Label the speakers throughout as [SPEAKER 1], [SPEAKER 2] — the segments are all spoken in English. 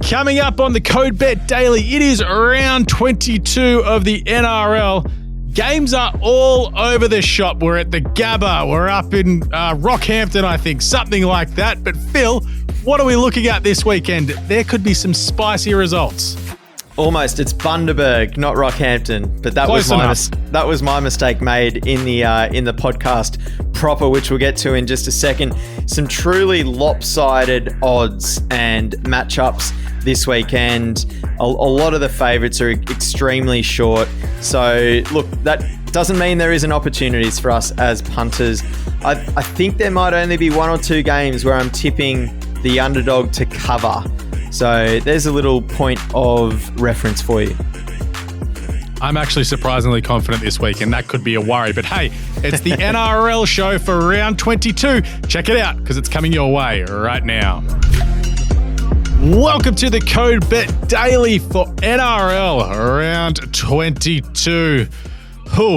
[SPEAKER 1] Coming up on the Code Bet Daily, it is round 22 of the NRL. Games are all over the shop. We're at the Gabba. We're up in Rockhampton, I think, something like that. But Phil, what are we looking at this weekend? There could be some spicy results.
[SPEAKER 2] Almost. It's Bundaberg, not Rockhampton. But that was my mistake made in the podcast proper, which we'll get to in just a second. Some truly lopsided odds and matchups this weekend. A lot of the favourites are extremely short. So, look, that doesn't mean there isn't opportunities for us as punters. I think there might only be one or two games where I'm tipping the underdog to cover. So there's a little point of reference for you.
[SPEAKER 1] I'm actually surprisingly confident this week, and that could be a worry. But hey, it's the NRL show for round 22. Check it out, because it's coming your way right now. Welcome to the Code Bet Daily for NRL round 22.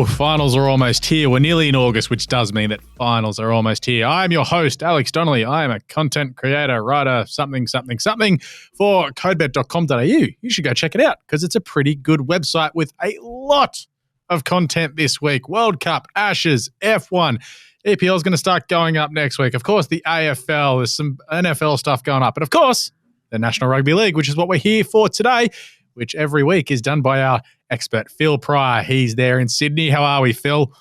[SPEAKER 1] Finals are almost here. We're nearly in August, which does mean that finals are almost here. I am your host, Alex Donnelly. I am a content creator, writer, something for codebet.com.au. You should go check it out because it's a pretty good website with a lot of content this week. World Cup, Ashes, F1. EPL is going to start going up next week. Of course, the AFL. There's some NFL stuff going up. But of course, the National Rugby League, which is what we're here for today, which every week is done by our expert, Phil Pryor. He's there in Sydney. How are we, Phil?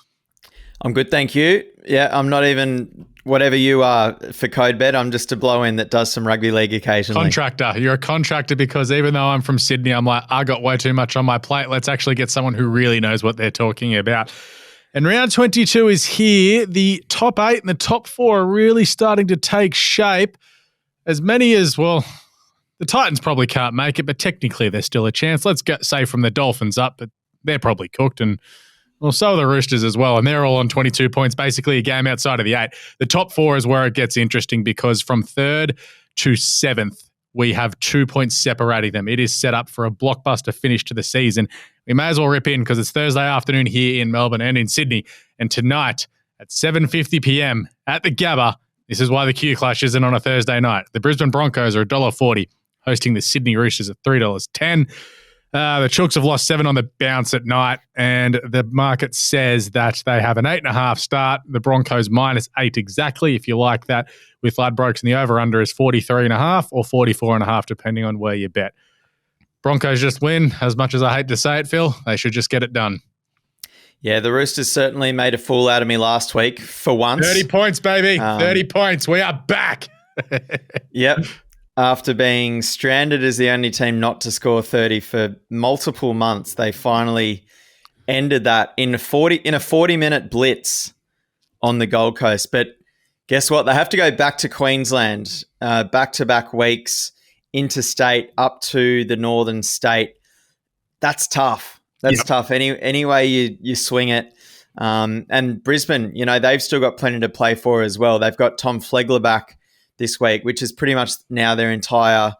[SPEAKER 2] I'm good, thank you. Yeah, I'm not even whatever you are for CodeBet. I'm just a blow-in that does some rugby league occasionally.
[SPEAKER 1] Contractor. You're a contractor because even though I'm from Sydney, I'm like, I got way too much on my plate. Let's actually get someone who really knows what they're talking about. And round 22 is here. The top 8 and the top 4 are really starting to take shape. As many as, well, the Titans probably can't make it, but technically there's still a chance. Let's say from the Dolphins up, but they're probably cooked. And, well, so are the Roosters as well, and they're all on 22 points, basically a game outside of the 8. The top 4 is where it gets interesting because from 3rd to 7th, we have 2 points separating them. It is set up for a blockbuster finish to the season. We may as well rip in because it's Thursday afternoon here in Melbourne and in Sydney. And tonight at 7:50 p.m. at the Gabba, this is why the Q Clash isn't on a Thursday night. The Brisbane Broncos are $1.40. Hosting the Sydney Roosters at $3.10. The Chooks have lost 7 on the bounce at night, and the market says that they have an 8.5 start. The Broncos -8 exactly, if you like that, with Ladbrokes, and the over-under is 43.5 or 44.5, depending on where you bet. Broncos just win. As much as I hate to say it, Phil, they should just get it done.
[SPEAKER 2] Yeah, the Roosters certainly made a fool out of me last week, for once.
[SPEAKER 1] 30 points, baby. 30 points. We are back.
[SPEAKER 2] Yep. After being stranded as the only team not to score 30 for multiple months, they finally ended that in a 40-minute blitz on the Gold Coast. But guess what? They have to go back to Queensland, back-to-back weeks, interstate, up to the northern state. That's tough. That's tough. Any way you swing it. And Brisbane, they've still got plenty to play for as well. They've got Tom Flegler back this week, which is pretty much now their entire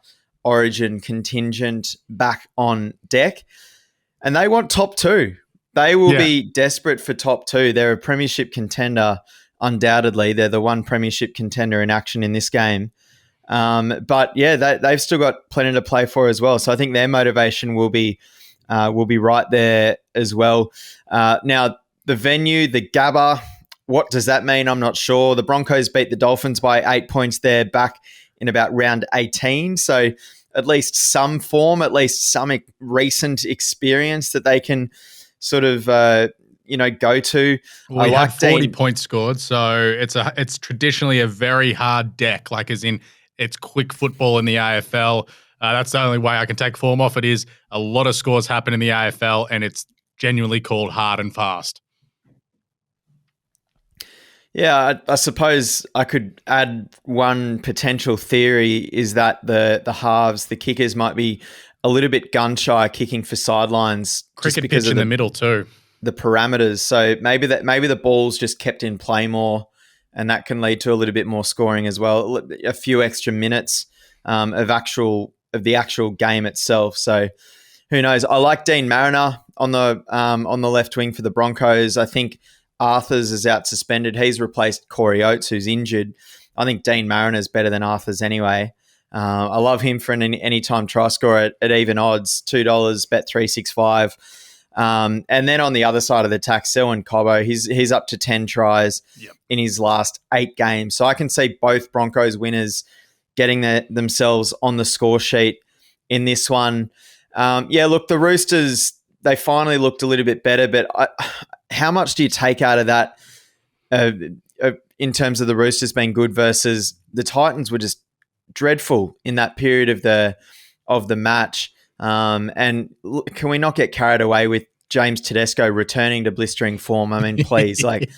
[SPEAKER 2] Origin contingent back on deck. And they want top 2. They will be desperate for top 2. They're a premiership contender, undoubtedly. They're the one premiership contender in action in this game. But, yeah, they've still got plenty to play for as well. So I think their motivation will be right there as well. Now, the venue, the Gabba, what does that mean? I'm not sure. The Broncos beat the Dolphins by 8 points there back in about round 18. So at least some form, at least some recent experience that they can sort of, go to.
[SPEAKER 1] We have 40 points scored. So it's traditionally a very hard deck, like as in it's quick football in the AFL. That's the only way I can take form off it is a lot of scores happen in the AFL and it's genuinely called hard and fast.
[SPEAKER 2] Yeah, I suppose I could add one potential theory is that the halves, the kickers might be a little bit gun-shy kicking for sidelines.
[SPEAKER 1] Cricket pitch in the middle too.
[SPEAKER 2] The parameters. So maybe the ball's just kept in play more and that can lead to a little bit more scoring as well. A few extra minutes of the actual game itself. So who knows? I like Dean Mariner on the left wing for the Broncos. I think Arthurs is out suspended. He's replaced Corey Oates, who's injured. I think Dean Mariner's better than Arthurs anyway. I love him for an anytime try scorer at even odds, $2, Bet365. And then on the other side of the tack, Selwyn Cobbo, he's up to 10 tries in his last 8 games. So I can see both Broncos winners getting themselves on the score sheet in this one. Look, the Roosters, they finally looked a little bit better, but how much do you take out of that in terms of the Roosters being good versus the Titans were just dreadful in that period of the match? And can we not get carried away with James Tedesco returning to blistering form? I mean, please, like,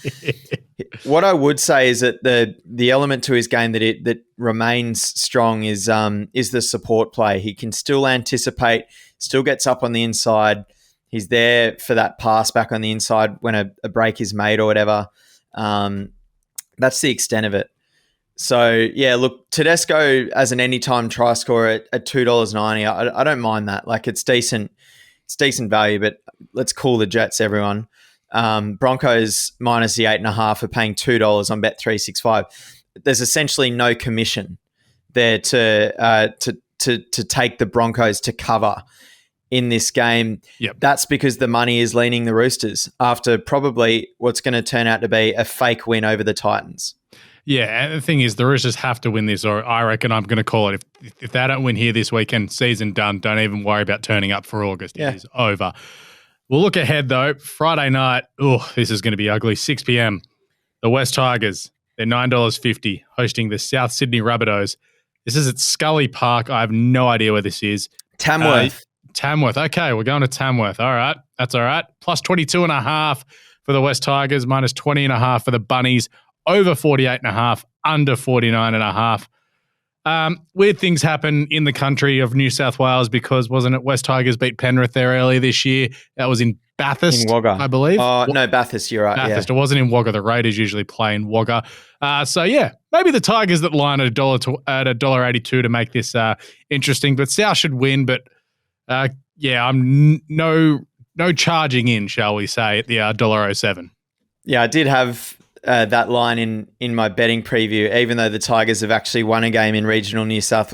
[SPEAKER 2] what I would say is that the element to his game that remains strong is the support play. He can still anticipate, still gets up on the inside. He's there for that pass back on the inside when a break is made or whatever. That's the extent of it. So, yeah, look, Tedesco as an anytime try scorer at $2.90, I don't mind that. Like, it's decent value, but let's cool the jets, everyone. Broncos minus the 8.5 are paying $2 on Bet365. There's essentially no commission there to take the Broncos to cover in this game.
[SPEAKER 1] Yep.
[SPEAKER 2] That's because the money is leaning the Roosters after probably what's going to turn out to be a fake win over the Titans.
[SPEAKER 1] Yeah, and the thing is, the Roosters have to win this, or I reckon I'm going to call it. If they don't win here this weekend, season done. Don't even worry about turning up for August.
[SPEAKER 2] Yeah.
[SPEAKER 1] It is over. We'll look ahead, though. Friday night, this is going to be ugly. 6 p.m. The West Tigers, they're $9.50, hosting the South Sydney Rabbitohs. This is at Scully Park. I have no idea where this is.
[SPEAKER 2] Tamworth.
[SPEAKER 1] Tamworth. Okay, we're going to Tamworth. All right. That's all right. Plus 22.5 for the West Tigers, minus 20.5 for the Bunnies, over 48.5, under 49.5. Weird things happen in the country of New South Wales because, wasn't it, West Tigers beat Penrith there earlier this year? That was in Bathurst,
[SPEAKER 2] in Wagga,
[SPEAKER 1] I believe.
[SPEAKER 2] No, Bathurst, you're right.
[SPEAKER 1] Bathurst.
[SPEAKER 2] Yeah.
[SPEAKER 1] It wasn't in Wagga. The Raiders usually play in Wagga. So, yeah, maybe the Tigers that line at $1.82 to make this interesting. But South should win, but I'm no charging in, shall we say, at the $1.07.
[SPEAKER 2] Yeah, I did have that line in my betting preview, even though the Tigers have actually won a game in a regional New South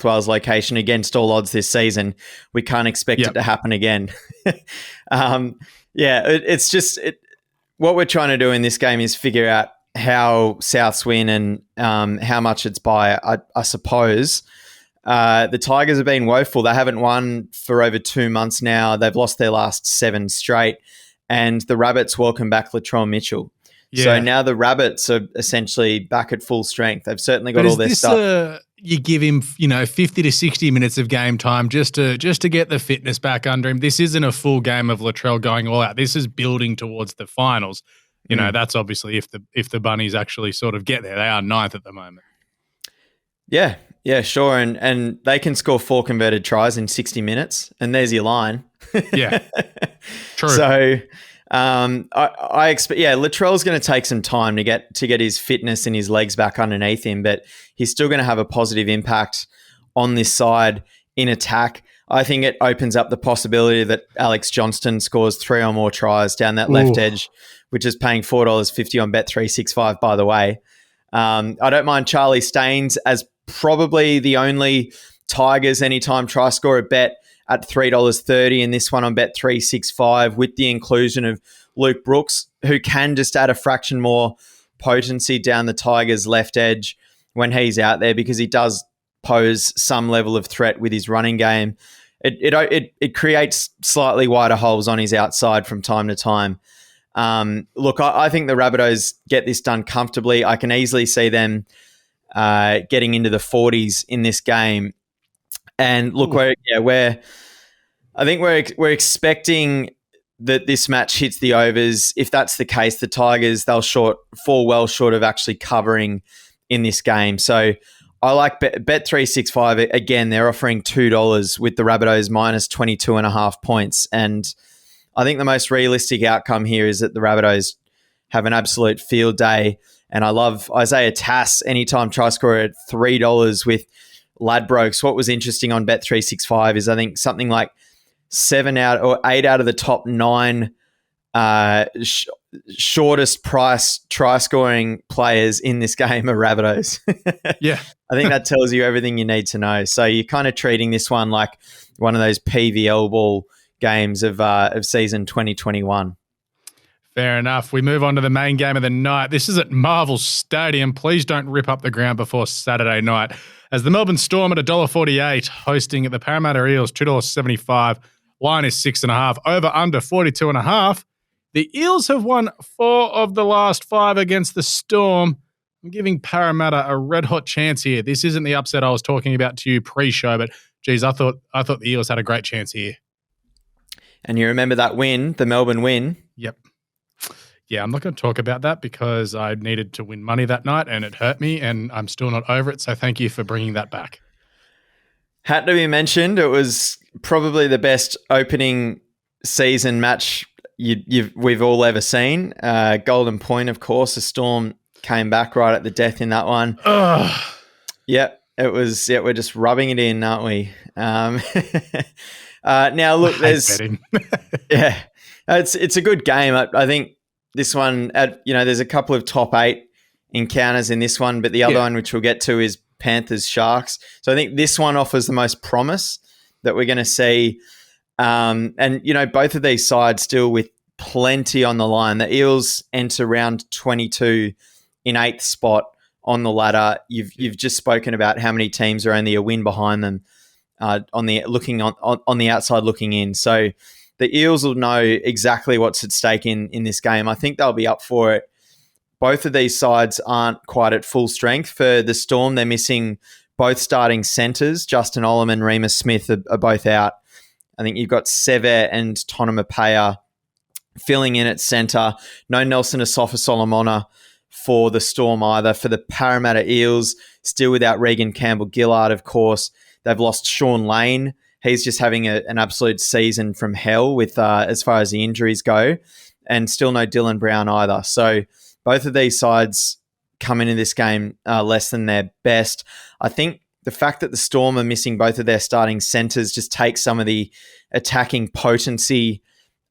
[SPEAKER 2] Wales location against all odds this season. We can't expect it to happen again. It's just what we're trying to do in this game is figure out how Souths win and how much it's by, I suppose. The Tigers have been woeful. They haven't won for over 2 months now. They've lost their last 7 straight. And the Rabbits welcome back Latrell Mitchell. Yeah. So now the Rabbits are essentially back at full strength. They've certainly got all their stuff.
[SPEAKER 1] You give him, 50 to 60 minutes of game time just to get the fitness back under him. This isn't a full game of Latrell going all out. This is building towards the finals. That's obviously if the Bunnies actually sort of get there. They are 9th at the moment.
[SPEAKER 2] Yeah, sure. And they can score 4 converted tries in 60 minutes, and there's your line.
[SPEAKER 1] Yeah, true.
[SPEAKER 2] So I expect, Latrell's going to take some time to get his fitness and his legs back underneath him, but he's still going to have a positive impact on this side in attack. I think it opens up the possibility that Alex Johnston scores 3 or more tries down that left edge, which is paying $4.50 on Bet365, by the way. I don't mind Charlie Staines as probably the only Tigers anytime try scorer bet at $3.30 in this one on Bet365 with the inclusion of Luke Brooks, who can just add a fraction more potency down the Tigers' left edge when he's out there because he does pose some level of threat with his running game. It creates slightly wider holes on his outside from time to time. Look, I think the Rabbitohs get this done comfortably. I can easily see them getting into the 40s in this game. And look, we're expecting that this match hits the overs. If that's the case, the Tigers, they'll fall well short of actually covering in this game. So I like Bet365. Again, they're offering $2 with the Rabbitohs minus 22.5 points. And I think the most realistic outcome here is that the Rabbitohs have an absolute field day. And I love Isaiah Tass anytime try scorer at $3 with Ladbrokes. What was interesting on Bet365 is I think something like 8 out of the top 9 shortest price try scoring players in this game are Rabbitohs.
[SPEAKER 1] Yeah.
[SPEAKER 2] I think that tells you everything you need to know. So you're kind of treating this one like one of those PVL ball games of season 2021.
[SPEAKER 1] Fair enough. We move on to the main game of the night. This is at Marvel Stadium. Please don't rip up the ground before Saturday night. As the Melbourne Storm at $1.48, hosting the Parramatta Eels $2.75. Line is 6.5. Over under 42.5. The Eels have won 4 of the last 5 against the Storm. I'm giving Parramatta a red hot chance here. This isn't the upset I was talking about to you pre-show, but geez, I thought the Eels had a great chance here.
[SPEAKER 2] And you remember that win, the Melbourne win?
[SPEAKER 1] Yep. Yeah, I'm not going to talk about that because I needed to win money that night and it hurt me and I'm still not over it. So thank you for bringing that back.
[SPEAKER 2] Had to be mentioned. It was probably the best opening season match we've all ever seen. Golden Point, of course. The Storm came back right at the death in that one. Yep, it was. Yeah, we're just rubbing it in, aren't we? Now, look, there's yeah, it's a good game. I think this one, there's a couple of top 8 encounters in this one, but the other one, which we'll get to, is Panthers Sharks. So I think this one offers the most promise that we're going to see. And both of these sides still with plenty on the line. The Eels enter round 22 in 8th spot on the ladder. You've just spoken about how many teams are only a win behind them on the outside looking in. So the Eels will know exactly what's at stake in this game. I think they'll be up for it. Both of these sides aren't quite at full strength. For the Storm, they're missing both starting centres. Justin Olam and Remus Smith are both out. I think you've got Sever and Tonamapea filling in at centre. No Nelson Asafa-Solomona for the Storm either. For the Parramatta Eels, still without Regan Campbell-Gillard, of course. They've lost Sean Lane. He's just having an absolute season from hell with as far as the injuries go. And still no Dylan Brown either. So both of these sides come into this game less than their best. I think the fact that the Storm are missing both of their starting centres just takes some of the attacking potency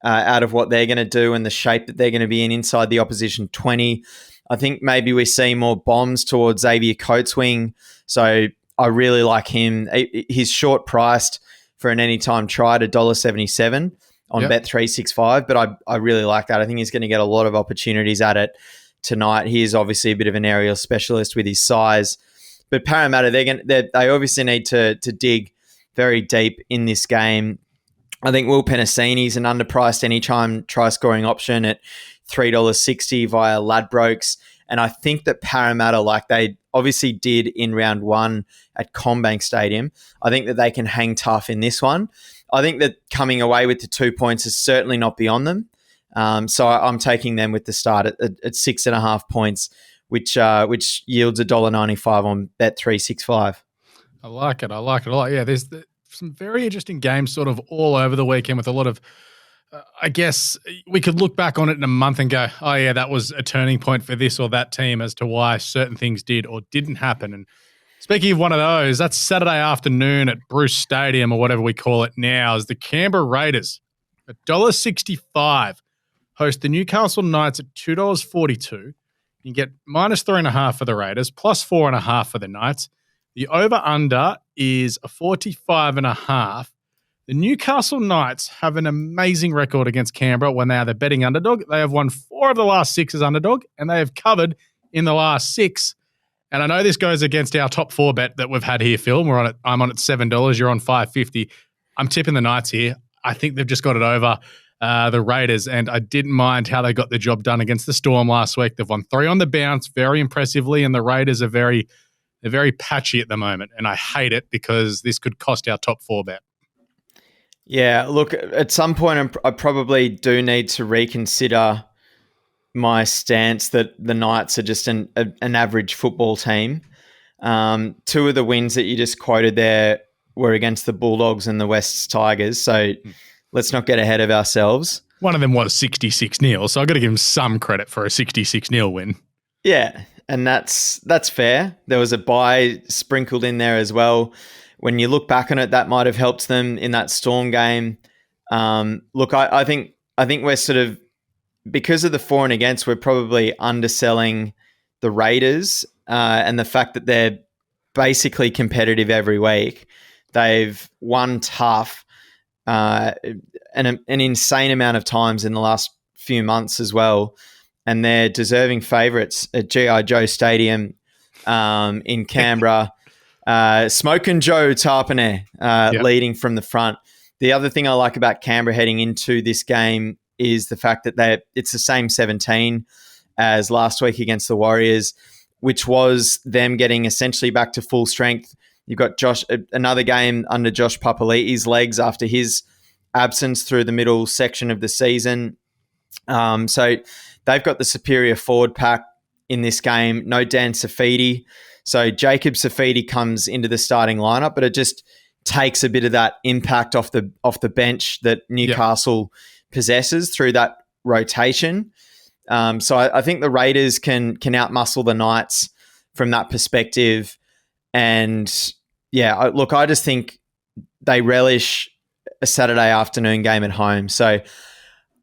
[SPEAKER 2] out of what they're going to do and the shape that they're going to be in inside the opposition 20. I think maybe we see more bombs towards Xavier Coates' wing. So I really like him. He's short priced for an anytime try to $1.77 on Bet365, but I really like that. I think he's going to get a lot of opportunities at it tonight. He is obviously a bit of an aerial specialist with his size. But Parramatta, they obviously need to dig very deep in this game. I think Will Penasini's an underpriced anytime try-scoring option at $3.60 via Ladbrokes. And I think that Parramatta, like they obviously did in round 1 at CommBank Stadium, I think that they can hang tough in this one. I think that coming away with the 2 points is certainly not beyond them. So I'm taking them with the start at 6.5 points, which yields $1.95 on Bet365.
[SPEAKER 1] I like it a lot. Yeah, there's some very interesting games sort of all over the weekend with a lot of, I guess we could look back on it in a month and go, oh yeah, that was a turning point for this or that team as to why certain things did or didn't happen. And speaking of one of those, that's Saturday afternoon at Bruce Stadium or whatever we call it now, as the Canberra Raiders at $1.65 host the Newcastle Knights at $2.42. You get -3.5 for the Raiders, +4.5 for the Knights. The over-under is a 45.5. The Newcastle Knights have an amazing record against Canberra when they are the betting underdog. They have won 4 of the last 6 as underdog, and they have covered in the last 6. And I know this goes against our top 4 bet that we've had here, Phil. I'm on at $7. You're on $5.50. I'm tipping the Knights here. I think they've just got it over the Raiders, and I didn't mind how they got the job done against the Storm last week. They've won 3 on the bounce very impressively, and the Raiders are they're very patchy at the moment, and I hate it because this could cost our top 4 bet.
[SPEAKER 2] Yeah, look, at some point I probably do need to reconsider my stance that the Knights are just an average football team. 2 of the wins that you just quoted there were against the Bulldogs and the Wests Tigers, so let's not get ahead of ourselves.
[SPEAKER 1] One of them was 66-0, so I've got to give them some credit for a 66-0 win.
[SPEAKER 2] Yeah, and that's fair. There was a bye sprinkled in there as well. When you look back on it, that might have helped them in that Storm game. Look, I think we're sort of because of the for and against, we're probably underselling the Raiders and the fact that they're basically competitive every week. They've won tough an insane amount of times in the last few months as well. And they're deserving favourites at G.I. Joe Stadium in Canberra. Smoking Joe Tarpanay leading from the front. The other thing I like about Canberra heading into this game is the fact that it's the same 17 as last week against the Warriors, which was them getting essentially back to full strength. You've got another game under Josh Papali'i's legs after his absence through the middle section of the season. So they've got the superior forward pack in this game. No Dan Safidi. So Jacob Safidi comes into the starting lineup, but it just takes a bit of that impact off the bench that Newcastle possesses through that rotation. So I think the Raiders can outmuscle the Knights from that perspective. And I just think they relish a Saturday afternoon game at home. So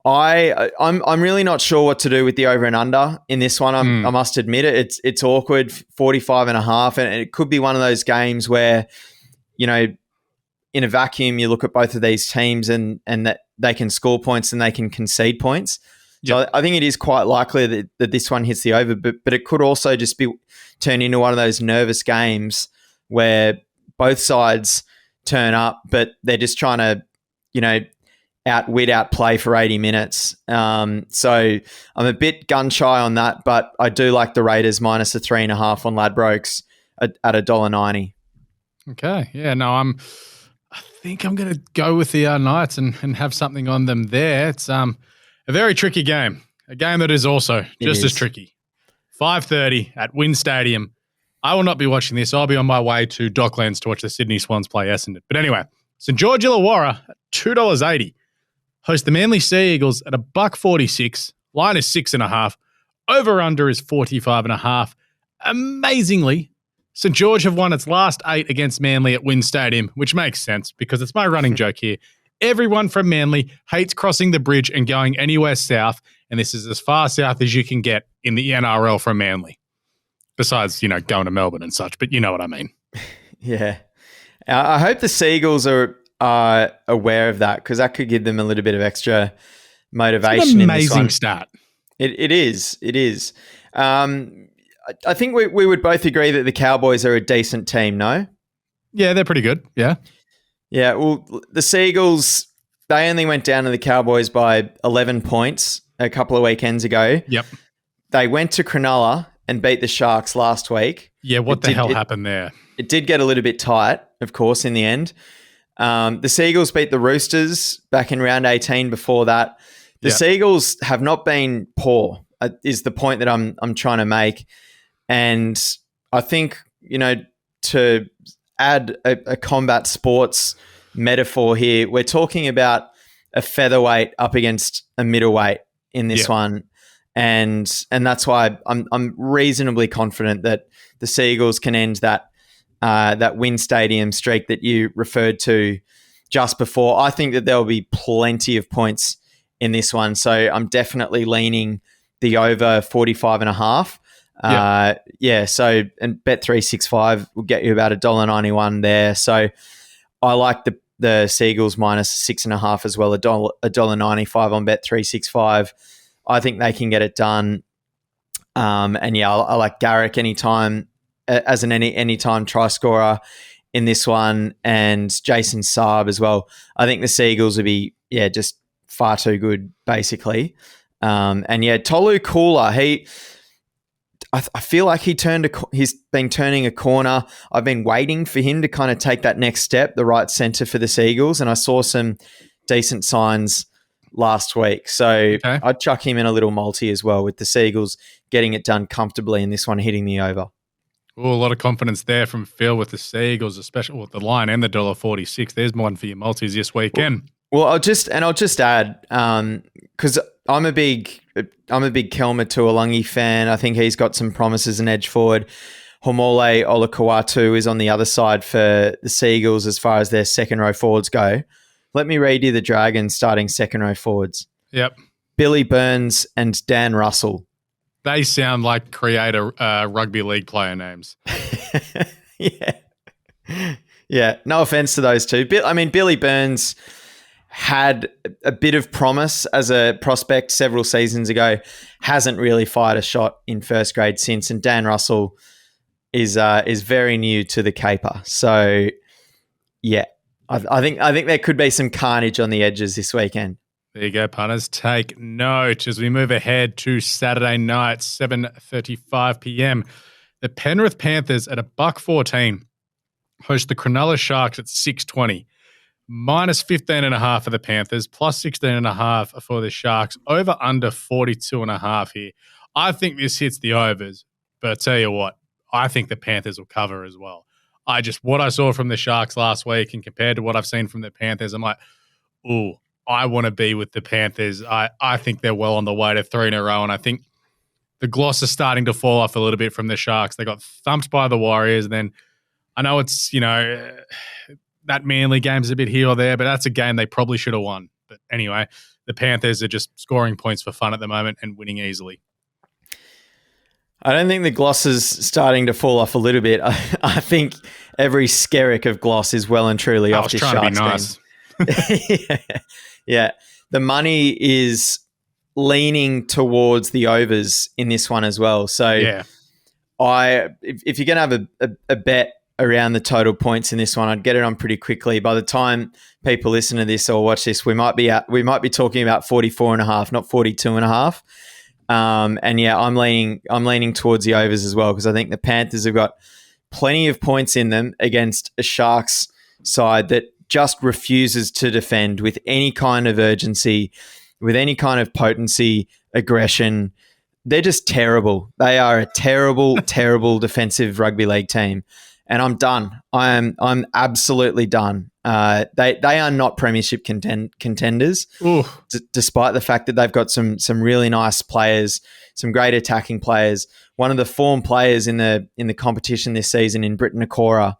[SPEAKER 2] I'm really not sure what to do with the over and under in this one. I must admit it. It's awkward, 45.5, and it could be one of those games where, in a vacuum, you look at both of these teams and that they can score points and they can concede points. So I think it is quite likely that this one hits the over, but it could also just be turn into one of those nervous games where both sides turn up, but they're just trying to, outplay for 80 minutes. So I'm a bit gun shy on that, but I do like the Raiders minus a 3.5 on Ladbrokes at $1.90.
[SPEAKER 1] Okay. Yeah, no, I think I'm going to go with the Knights and have something on them there. It's a very tricky game, a game that is also just as tricky. 5:30 at Wynn Stadium. I will not be watching this. I'll be on my way to Docklands to watch the Sydney Swans play Essendon. But anyway, St. George Illawarra at $2.80. Host the Manly Sea Eagles at $1.46. Line is 6.5. Over-under is 45.5. Amazingly, St. George have won its last 8 against Manly at Wynn Stadium, which makes sense because it's my running joke here. Everyone from Manly hates crossing the bridge and going anywhere south, and this is as far south as you can get in the NRL from Manly. Besides, going to Melbourne and such, but you know what I mean.
[SPEAKER 2] Yeah. I hope the Seagulls are aware of that because that could give them a little bit of extra motivation.
[SPEAKER 1] It's an amazing stat.
[SPEAKER 2] It is. It is. I think we would both agree that the Cowboys are a decent team, no?
[SPEAKER 1] Yeah, they're pretty good. Yeah.
[SPEAKER 2] Yeah, well, the Seagulls, they only went down to the Cowboys by 11 points a couple of weekends ago.
[SPEAKER 1] Yep.
[SPEAKER 2] They went to Cronulla and beat the Sharks last week.
[SPEAKER 1] Yeah, what the hell happened there?
[SPEAKER 2] It did get a little bit tight, of course, in the end. The Seagulls beat the Roosters back in round 18 before that. The Seagulls have not been poor, is the point that I'm trying to make. And I think, to add a combat sports metaphor here, we're talking about a featherweight up against a middleweight in this one. And that's why I'm reasonably confident that the Seagulls can end that Wynn Stadium streak that you referred to just before. I think that there will be plenty of points in this one. So I'm definitely leaning the over 45.5. So and Bet365 will get you about $1.91 there. So I like the Seagulls minus 6.5 as well, $1.95 on Bet365. I think they can get it done. I like Garrick anytime as an anytime try scorer in this one, and Jason Saab as well. I think the Seagulls will be just far too good, basically. Tolu Kula, I feel like he's been turning a corner. I've been waiting for him to kind of take that next step, the right centre for the Seagulls, and I saw some decent signs last week. So I'd chuck him in a little multi as well, with the Seagulls getting it done comfortably and this one hitting the over.
[SPEAKER 1] Oh, a lot of confidence there from Phil with the Seagulls, especially with the line and the $1.46. There's one for your multis this weekend.
[SPEAKER 2] Well, I'll just add, because I'm a big Kelma Tuolangi fan. I think he's got some promise as an edge forward. Homole Olakawatu is on the other side for the Seagulls as far as their second row forwards go. Let me read you the Dragons starting second row forwards.
[SPEAKER 1] Yep.
[SPEAKER 2] Billy Burns and Dan Russell.
[SPEAKER 1] They sound like creator rugby league player names.
[SPEAKER 2] Yeah. Yeah, no offense to those two. Billy Burns had a bit of promise as a prospect several seasons ago, hasn't really fired a shot in first grade since, and Dan Russell is very new to the caper. So, yeah, I think there could be some carnage on the edges this weekend.
[SPEAKER 1] There you go, punters. Take note as we move ahead to Saturday night, 7:35 p.m. The Penrith Panthers at $1.14 host the Cronulla Sharks at 6:20. Minus 15.5 for the Panthers, plus 16.5 for the Sharks. Over under 42.5 here. I think this hits the overs, but I tell you what, I think the Panthers will cover as well. What I saw from the Sharks last week and compared to what I've seen from the Panthers, I'm like, ooh, I want to be with the Panthers. I think they're well on the way to 3 in a row, and I think the gloss is starting to fall off a little bit from the Sharks. They got thumped by the Warriors, and then I know it's, that Manly game's a bit here or there, but that's a game they probably should have won. But anyway, the Panthers are just scoring points for fun at the moment and winning easily.
[SPEAKER 2] I don't think the gloss is starting to fall off a little bit. I think every skerrick of gloss is well and truly off this Sharks team. Yeah. The money is leaning towards the overs in this one as well. So
[SPEAKER 1] yeah.
[SPEAKER 2] If you're going to have a bet around the total points in this one, I'd get it on pretty quickly. By the time people listen to this or watch this, we might be talking about 44.5, not 42.5. And yeah, I'm leaning towards the overs as well, because I think the Panthers have got plenty of points in them against a Sharks side that just refuses to defend with any kind of urgency, with any kind of potency, aggression. They're just terrible. They are a terrible, terrible defensive rugby league team. And I'm done. I'm absolutely done. They are not premiership contenders, despite the fact that they've got some really nice players, some great attacking players. One of the form players in the competition this season in Britain Nakora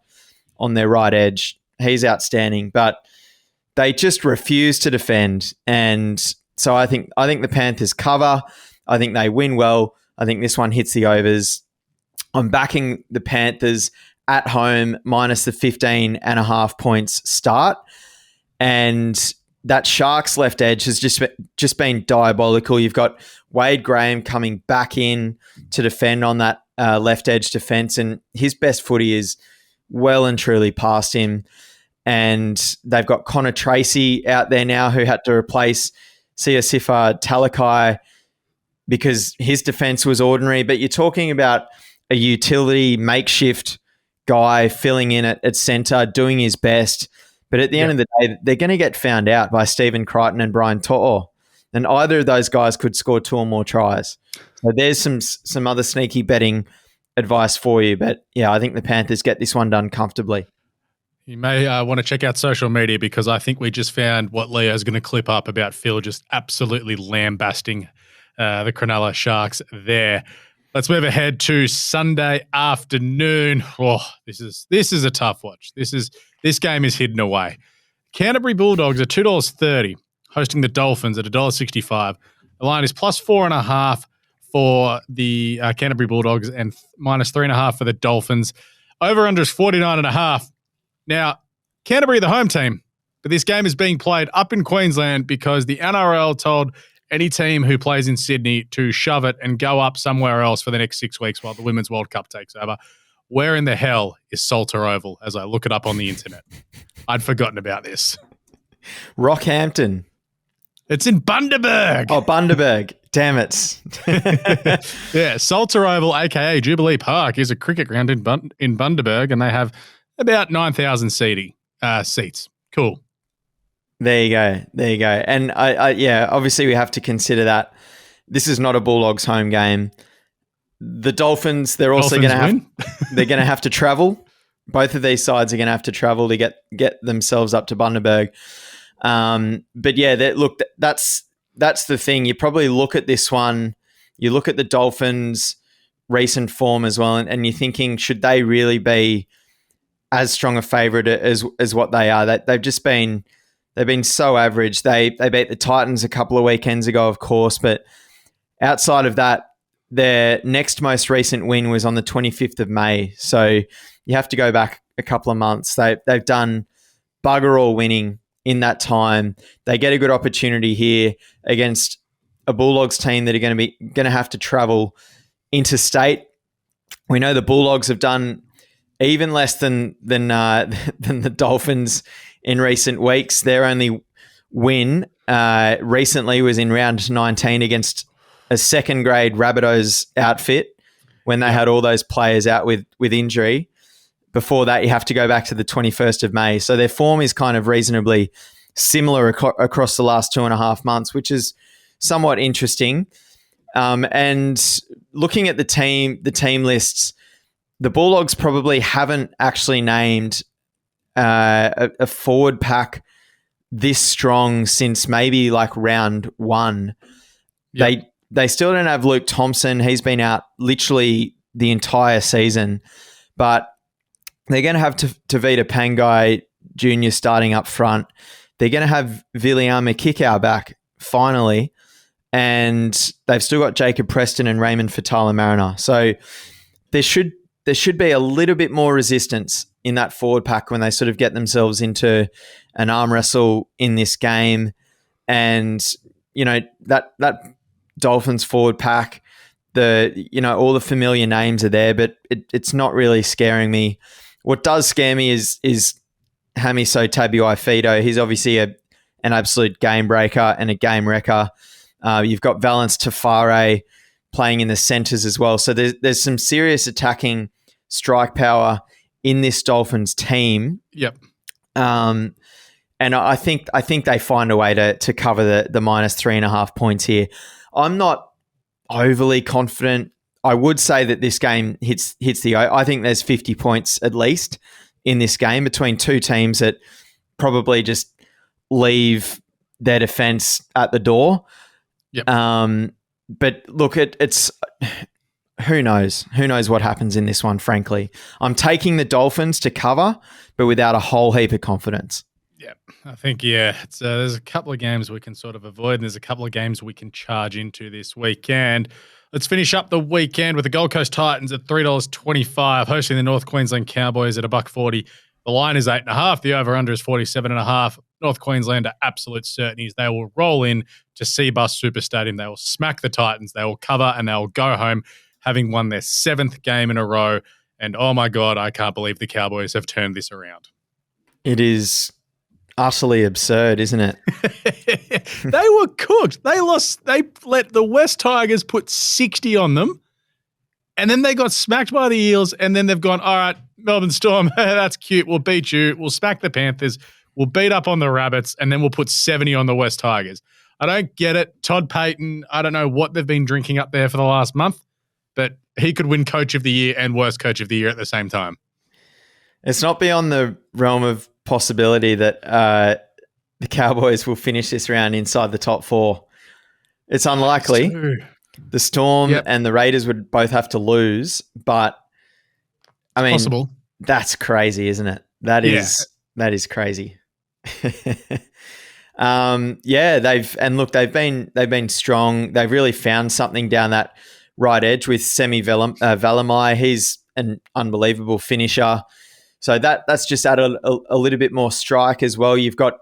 [SPEAKER 2] on their right edge, he's outstanding. But they just refuse to defend, and so I think the Panthers cover. I think they win well. I think this one hits the overs. I'm backing the Panthers at home minus the 15.5 points start. And that Sharks left edge has just been diabolical. You've got Wade Graham coming back in to defend on that left edge defense, and his best footy is well and truly past him. And they've got Connor Tracy out there now, who had to replace Siosifa Talakai because his defense was ordinary. But you're talking about a utility makeshift guy filling in at centre, doing his best. But at the end of the day, they're going to get found out by Stephen Crichton and Brian To'o. And either of those guys could score 2 or more tries. So there's some other sneaky betting advice for you. But yeah, I think the Panthers get this one done comfortably.
[SPEAKER 1] You may want to check out social media, because I think we just found what Leo's going to clip up about Phil just absolutely lambasting the Cronulla Sharks there. Let's move ahead to Sunday afternoon. Oh, this is a tough watch. This game is hidden away. Canterbury Bulldogs are $2.30, hosting the Dolphins at $1.65. The line is plus 4.5 for the Canterbury Bulldogs and minus 3.5 for the Dolphins. Over under is 49.5. Now, Canterbury, the home team, but this game is being played up in Queensland because the NRL told any team who plays in Sydney to shove it and go up somewhere else for the next 6 weeks while the Women's World Cup takes over. Where in the hell is Salter Oval, as I look it up on the internet? I'd forgotten about this.
[SPEAKER 2] Rockhampton.
[SPEAKER 1] It's in Bundaberg.
[SPEAKER 2] Oh, Bundaberg. Damn it.
[SPEAKER 1] Yeah, Salter Oval, a.k.a. Jubilee Park, is a cricket ground in Bundaberg, and they have about 9,000 seats. Cool.
[SPEAKER 2] There you go. And I obviously we have to consider that this is not a Bulldogs home game. The Dolphins, they're also going to have to travel. Both of these sides are going to have to travel to get themselves up to Bundaberg. But yeah, that's the thing. You probably look at this one, you look at the Dolphins' recent form as well, and you're thinking, should they really be as strong a favourite as what they are? They've just been They've been so average. They beat the Titans a couple of weekends ago, of course, but outside of that, their next most recent win was on the 25th of May. So you have to go back a couple of months. They've done bugger all winning in that time. They get a good opportunity here against a Bulldogs team that are going to have to travel interstate. We know the Bulldogs have done even less than the Dolphins in recent weeks. Their only win recently was in round 19 against a second grade Rabbitohs outfit when they had all those players out with injury. Before that, you have to go back to the 21st of May. So their form is kind of reasonably similar across the last 2.5 months, which is somewhat interesting. And looking at the team lists, the Bulldogs probably haven't actually named a forward pack this strong since maybe like round 1. Yep. They still don't have Luke Thompson. He's been out literally the entire season. But they're going to have Tavita Pangai Jr. starting up front. They're going to have Viliama Kikau back finally. And they've still got Jacob Preston and Raymond Fatala-Mariner. So there should be a little bit more resistance in that forward pack when they sort of get themselves into an arm wrestle in this game. And, that Dolphins forward pack, all the familiar names are there, but it's not really scaring me. What does scare me is Hamiso Tabuai-Fidow. He's obviously an absolute game breaker and a game wrecker. You've got Valence Tafare playing in the centres as well. So there's some serious attacking strike power in this Dolphins team.
[SPEAKER 1] Yep.
[SPEAKER 2] And I think they find a way to cover the minus 3.5 points here. I'm not overly confident. I would say that this game hits the. I think there's 50 points at least in this game between two teams that probably just leave their defense at the door.
[SPEAKER 1] Yep.
[SPEAKER 2] But look, it's who knows? Who knows what happens in this one? Frankly, I'm taking the Dolphins to cover, but without a whole heap of confidence.
[SPEAKER 1] Yeah, I think, it's, there's a couple of games we can sort of avoid, and there's a couple of games we can charge into this weekend. Let's finish up the weekend with the Gold Coast Titans at $3.25, hosting the North Queensland Cowboys at $1.40. The line is 8.5. The over-under is 47.5. North Queensland are absolute certainties. They will roll in to Seabus Super Stadium. They will smack the Titans. They will cover, and they will go home having won their 7th game in a row. And, oh, my God, I can't believe the Cowboys have turned this around.
[SPEAKER 2] It is utterly absurd, isn't it?
[SPEAKER 1] They were cooked. They let the West Tigers put 60 on them, and then they got smacked by the Eels, and then they've gone, all right, Melbourne Storm, that's cute. We'll beat you. We'll smack the Panthers. We'll beat up on the Rabbits, and then we'll put 70 on the West Tigers. I don't get it. Todd Payton, I don't know what they've been drinking up there for the last month, but he could win Coach of the Year and Worst Coach of the Year at the same time. It's
[SPEAKER 2] not beyond the realm of possibility that the Cowboys will finish this round inside the top 4. It's unlikely. The Storm and the Raiders would both have to lose, but I mean,
[SPEAKER 1] possible.
[SPEAKER 2] That's crazy, isn't it? That is crazy. They've been strong. They've really found something down that right edge with Semi Valamai. He's an unbelievable finisher. So that's just added a little bit more strike as well. You've got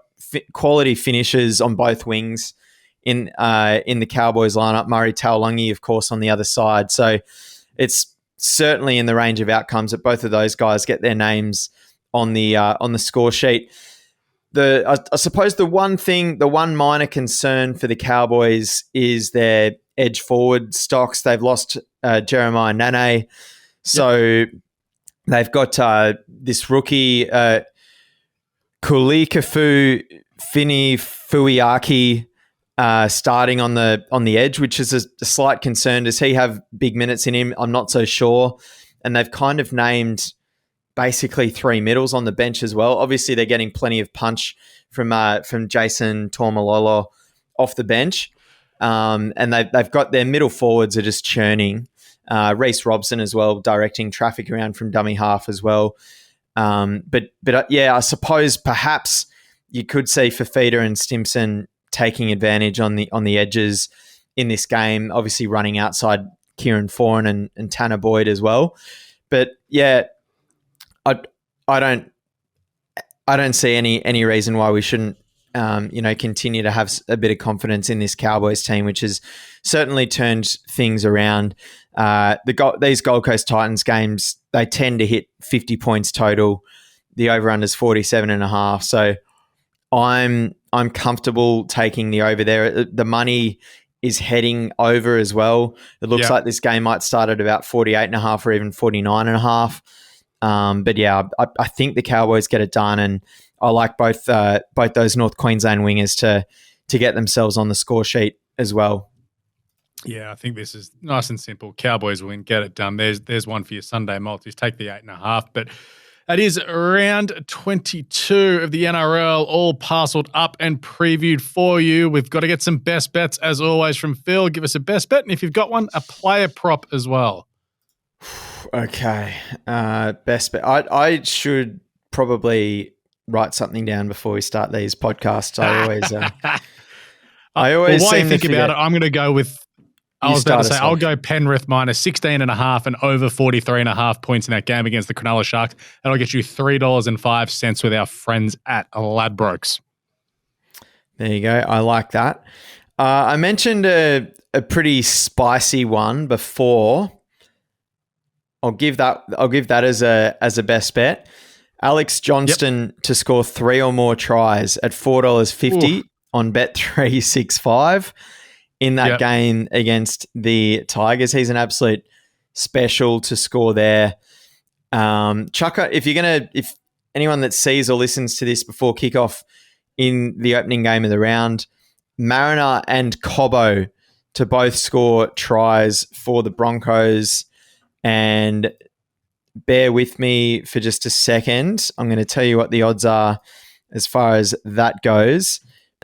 [SPEAKER 2] quality finishers on both wings in the Cowboys lineup. Murray Taulagi, of course, on the other side. So it's certainly in the range of outcomes that both of those guys get their names on the score sheet. I suppose the one minor concern for the Cowboys is their edge forward stocks. They've lost Jeremiah Nane, so they've got this rookie Kulikafu Fini Fuiaki starting on the edge, which is a slight concern. Does he have big minutes in him? I'm not so sure. And they've kind of named basically 3 middles on the bench as well. Obviously, they're getting plenty of punch from Jason Taumalolo off the bench. And they've got their middle forwards are just churning. Reece Robson as well, directing traffic around from dummy half as well. But I suppose perhaps you could see Fafita and Stimson taking advantage on the edges in this game, obviously running outside Kieran Foran and Tanner Boyd as well. But yeah, I don't see any reason why we shouldn't continue to have a bit of confidence in this Cowboys team, which has certainly turned things around. These Gold Coast Titans games, they tend to hit 50 points total. The over-under is 47.5. So I'm comfortable taking the over there. The money is heading over as well. It looks like this game might start at about 48.5 or even 49.5. But yeah, I think the Cowboys get it done, and I like both those North Queensland wingers to get themselves on the score sheet as well.
[SPEAKER 1] Yeah, I think this is nice and simple. Cowboys win, get it done. There's one for your Sunday multis. Take the 8.5. But that is round 22 of the NRL, all parceled up and previewed for you. We've got to get some best bets, as always, from Phil. Give us a best bet, and if you've got one, a player prop as well.
[SPEAKER 2] Okay, best bet. I should probably write something down before we start these podcasts. I always
[SPEAKER 1] while
[SPEAKER 2] seem
[SPEAKER 1] you think
[SPEAKER 2] to forget.
[SPEAKER 1] about it, I'm going to go with. I was about to say I'll go Penrith minus 16.5 and over 43.5 points in that game against the Cronulla Sharks. That'll get you $3.05 with our friends at Ladbrokes.
[SPEAKER 2] There you go. I like that. I mentioned a pretty spicy one before. I'll give that as a best bet. Alex Johnston to score 3 or more tries at $4.50 on Bet365 in that game against the Tigers. He's an absolute special to score there. Chucker, if anyone that sees or listens to this before kickoff in the opening game of the round, Mariner and Cobbo to both score tries for the Broncos. And bear with me for just a second. I'm going to tell you what the odds are as far as that goes.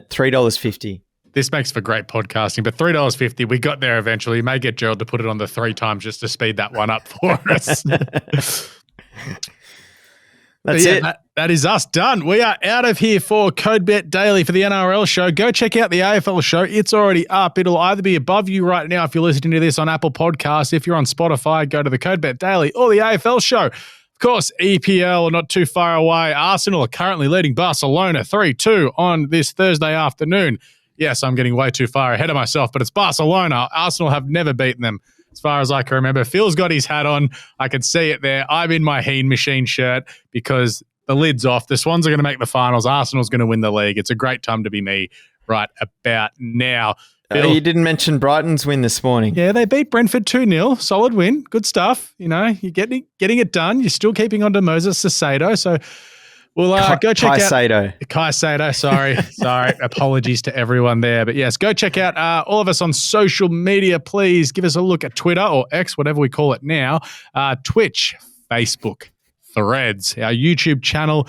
[SPEAKER 2] $3.50.
[SPEAKER 1] This makes for great podcasting, but $3.50, we got there eventually. You may get Gerald to put it on the 3 times just to speed that one up for us.
[SPEAKER 2] That's it.
[SPEAKER 1] That is us done. We are out of here for CodeBet Daily for the NRL show. Go check out the AFL show. It's already up. It'll either be above you right now if you're listening to this on Apple Podcasts. If you're on Spotify, go to the CodeBet Daily or the AFL show. Of course, EPL not too far away. Arsenal are currently leading Barcelona 3-2 on this Thursday afternoon. Yes, I'm getting way too far ahead of myself, but it's Barcelona. Arsenal have never beaten them as far as I can remember. Phil's got his hat on. I can see it there. I'm in my Heen Machine shirt because the lid's off. The Swans are going to make the finals. Arsenal's going to win the league. It's a great time to be me right about now. Phil,
[SPEAKER 2] you didn't mention Brighton's win this morning.
[SPEAKER 1] Yeah, they beat Brentford 2-0. Solid win. Good stuff. You know, you're getting it done. You're still keeping on to Moses Caicedo. So we'll go check out Caicedo. Sorry. Apologies to everyone there. But yes, go check out all of us on social media. Please give us a look at Twitter or X, whatever we call it now, Twitch, Facebook, Threads, our YouTube channel,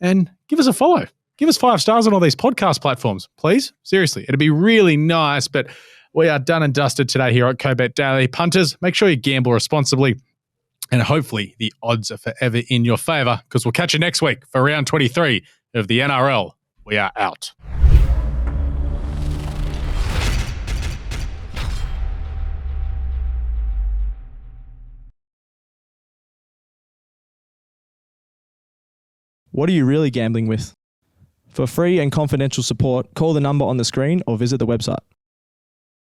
[SPEAKER 1] and give us a follow. Give us 5 stars on all these podcast platforms, please. Seriously, it'd be really nice. But we are done and dusted today here at CodeBet Daily. Punters, make sure you gamble responsibly. And hopefully the odds are forever in your favour, because we'll catch you next week for round 23 of the NRL. We are out.
[SPEAKER 3] What are you really gambling with? For free and confidential support, call the number on the screen or visit the website.